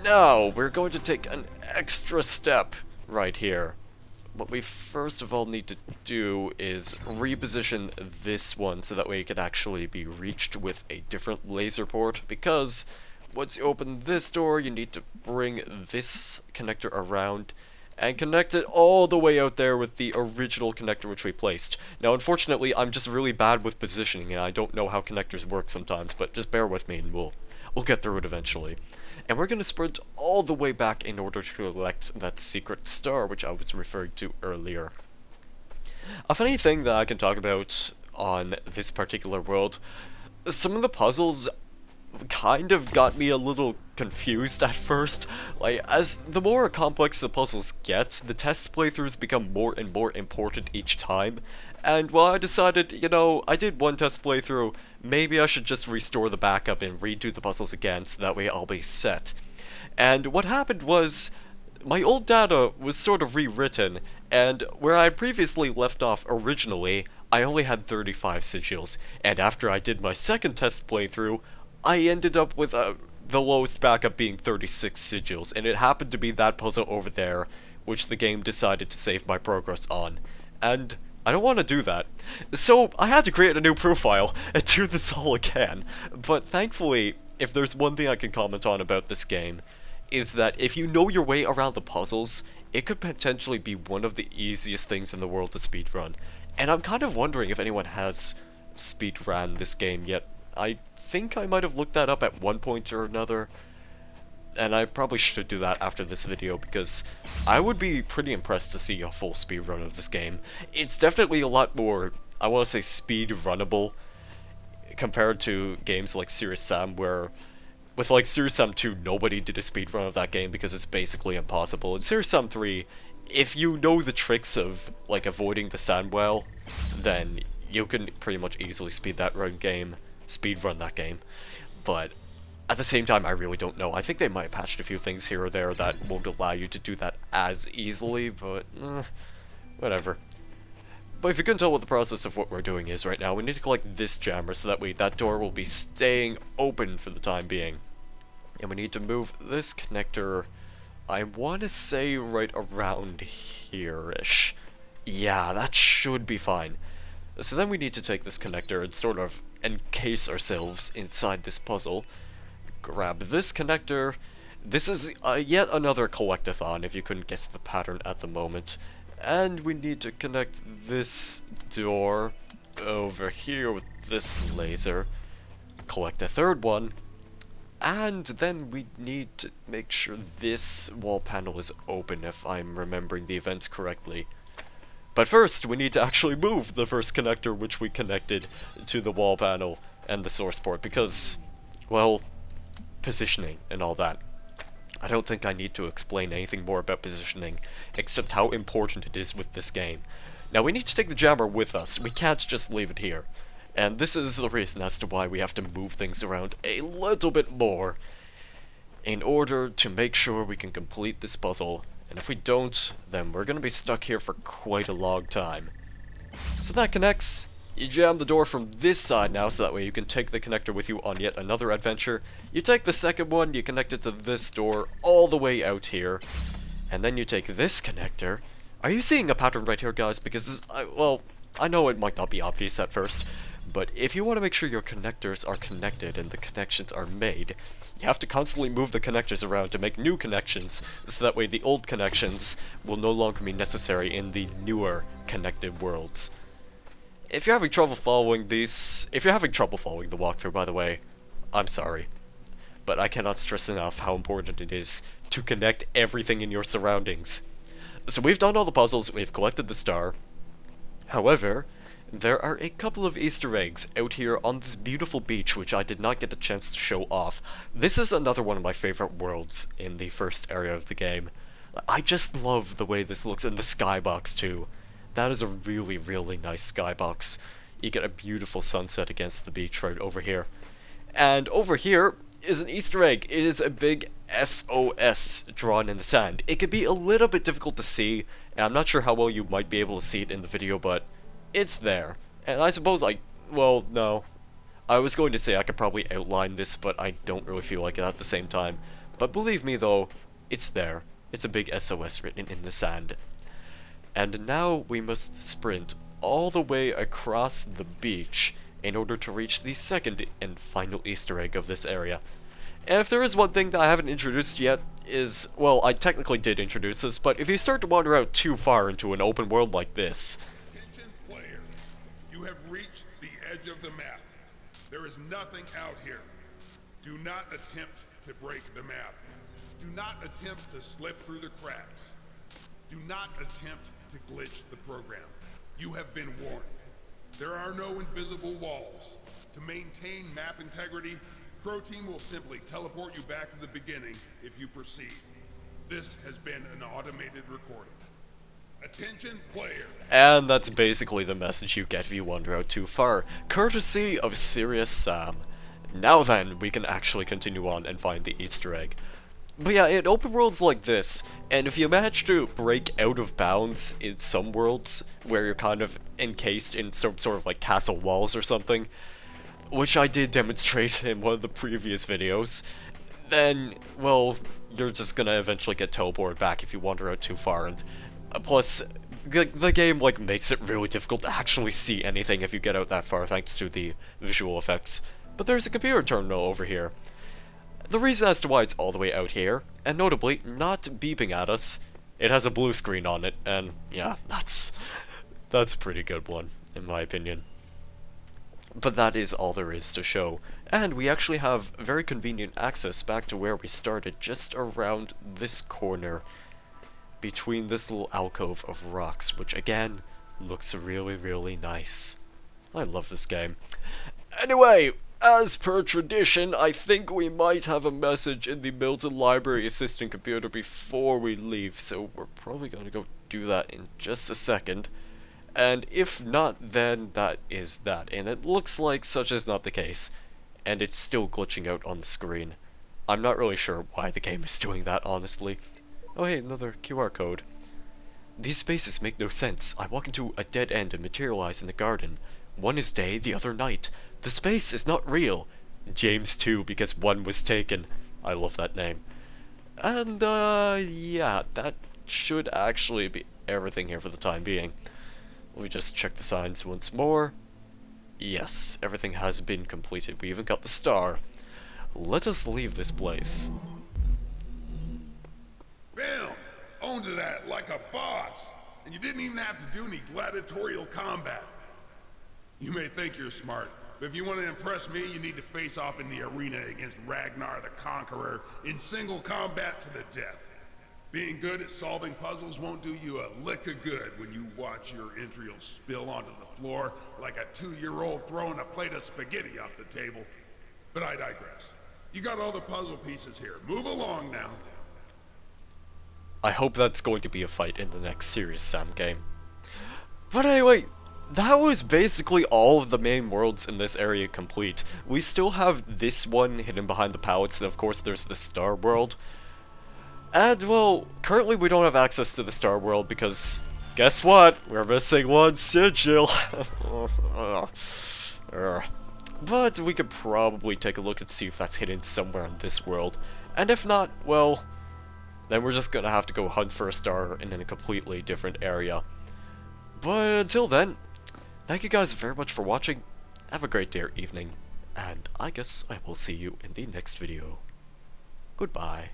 Now, we're going to take an extra step right here. What we first of all need to do is reposition this one so that way it can actually be reached with a different laser port, because once you open this door, you need to bring this connector around and connect it all the way out there with the original connector which we placed. Now, unfortunately, I'm just really bad with positioning, and I don't know how connectors work sometimes, but just bear with me and we'll get through it eventually. And we're going to sprint all the way back in order to collect that secret star which I was referring to earlier. A funny thing that I can talk about on this particular world, some of the puzzles kind of got me a little confused at first. Like, as the more complex the puzzles get, the test playthroughs become more and more important each time. And well, I decided, I did one test playthrough, maybe I should just restore the backup and redo the puzzles again so that way I'll be set. And what happened was, my old data was sort of rewritten, and where I had previously left off originally, I only had 35 sigils, and after I did my second test playthrough, I ended up with the lowest backup being 36 sigils, and it happened to be that puzzle over there, which the game decided to save my progress on. And I don't want to do that. So I had to create a new profile and do this all again. But thankfully, if there's one thing I can comment on about this game, is that if you know your way around the puzzles, it could potentially be one of the easiest things in the world to speedrun. And I'm kind of wondering if anyone has speedrun this game yet. I think I might have looked that up at one point or another, and I probably should do that after this video, because I would be pretty impressed to see a full speedrun of this game. It's definitely a lot more, I want to say, speedrunnable compared to games like Serious Sam, where with like Serious Sam 2, nobody did a speedrun of that game because it's basically impossible. In Serious Sam 3, if you know the tricks of like avoiding the sand well, then you can pretty much easily speedrun that game. But at the same time, I really don't know. I think they might have patched a few things here or there that won't allow you to do that as easily, but whatever. But if you can tell what the process of what we're doing is right now, we need to collect this jammer so that way that door will be staying open for the time being. And we need to move this connector, I want to say right around here-ish. Yeah, that should be fine. So then we need to take this connector and sort of encase ourselves inside this puzzle. Grab this connector. This is yet another collectathon, if you couldn't guess the pattern at the moment. And we need to connect this door over here with this laser. Collect a third one. And then we need to make sure this wall panel is open, if I'm remembering the events correctly. But first, we need to actually move the first connector which we connected to the wall panel and the source port, because, well, positioning and all that. I don't think I need to explain anything more about positioning, except how important it is with this game. Now, we need to take the jammer with us. We can't just leave it here. And this is the reason as to why we have to move things around a little bit more in order to make sure we can complete this puzzle. And if we don't, then we're going to be stuck here for quite a long time. So that connects. You jam the door from this side now, so that way you can take the connector with you on yet another adventure. You take the second one, you connect it to this door all the way out here. And then you take this connector. Are you seeing a pattern right here, guys? Because, well, I know it might not be obvious at first, but if you want to make sure your connectors are connected and the connections are made, you have to constantly move the connectors around to make new connections, so that way the old connections will no longer be necessary in the newer connected worlds. If you're having trouble following the walkthrough, by the way, I'm sorry. But I cannot stress enough how important it is to connect everything in your surroundings. So we've done all the puzzles, we've collected the star. However, there are a couple of Easter eggs out here on this beautiful beach which I did not get a chance to show off. This is another one of my favorite worlds in the first area of the game. I just love the way this looks, in the skybox too. That is a really, really nice skybox. You get a beautiful sunset against the beach right over here. And over here is an Easter egg. It is a big SOS drawn in the sand. It can be a little bit difficult to see, and I'm not sure how well you might be able to see it in the video, but it's there. And I suppose well, no. I was going to say I could probably outline this, but I don't really feel like it at the same time. But believe me though, it's there. It's a big SOS written in the sand. And now we must sprint all the way across the beach in order to reach the second and final Easter egg of this area. And if there is one thing that I haven't introduced yet, is, well, I technically did introduce this, but if you start to wander out too far into an open world like this... Attention player, you have reached the edge of the map. There is nothing out here. Do not attempt to break the map. Do not attempt to slip through the cracks. Do not attempt to glitch the program. You have been warned. There are no invisible walls. To maintain map integrity, Crow Team will simply teleport you back to the beginning if you proceed. This has been an automated recording. Attention player. And that's basically the message you get if you wander out too far, courtesy of Serious Sam. Now then, we can actually continue on and find the Easter egg. But yeah, in open worlds like this, and if you manage to break out of bounds in some worlds, where you're kind of encased in some sort of like castle walls or something, which I did demonstrate in one of the previous videos, then, well, you're just gonna eventually get teleported back if you wander out too far, and plus, the game, like, makes it really difficult to actually see anything if you get out that far thanks to the visual effects. But there's a computer terminal over here. The reason as to why it's all the way out here, and notably, not beeping at us, it has a blue screen on it, and yeah, that's a pretty good one, in my opinion. But that is all there is to show, and we actually have very convenient access back to where we started, just around this corner, between this little alcove of rocks, which again, looks really, really nice. I love this game. Anyway, as per tradition, I think we might have a message in the Milton Library Assistant computer before we leave, so we're probably going to go do that in just a second. And if not, then that is that. And it looks like such is not the case. And it's still glitching out on the screen. I'm not really sure why the game is doing that, honestly. Oh hey, another QR code. These spaces make no sense. I walk into a dead end and materialize in the garden. One is day, the other night. The space is not real. James 2, because 1 was taken. I love that name. And, yeah, that should actually be everything here for the time being. Let me just check the signs once more. Yes, everything has been completed. We even got the star. Let us leave this place. Bam! Owned to that like a boss. And you didn't even have to do any gladiatorial combat. You may think you're smart, but if you want to impress me, you need to face off in the arena against Ragnar the Conqueror in single combat to the death. Being good at solving puzzles won't do you a lick of good when you watch your entrails spill onto the floor like a 2-year-old throwing a plate of spaghetti off the table. But I digress. You got all the puzzle pieces here. Move along now. I hope that's going to be a fight in the next Serious Sam game. But anyway, that was basically all of the main worlds in this area complete. We still have this one hidden behind the pallets, and of course there's the Star World. And, well, currently we don't have access to the Star World because, guess what? We're missing one sigil. But we could probably take a look and see if that's hidden somewhere in this world. And if not, well, then we're just gonna have to go hunt for a star in a completely different area. But until then, thank you guys very much for watching. Have a great day or evening. And I guess I will see you in the next video. Goodbye.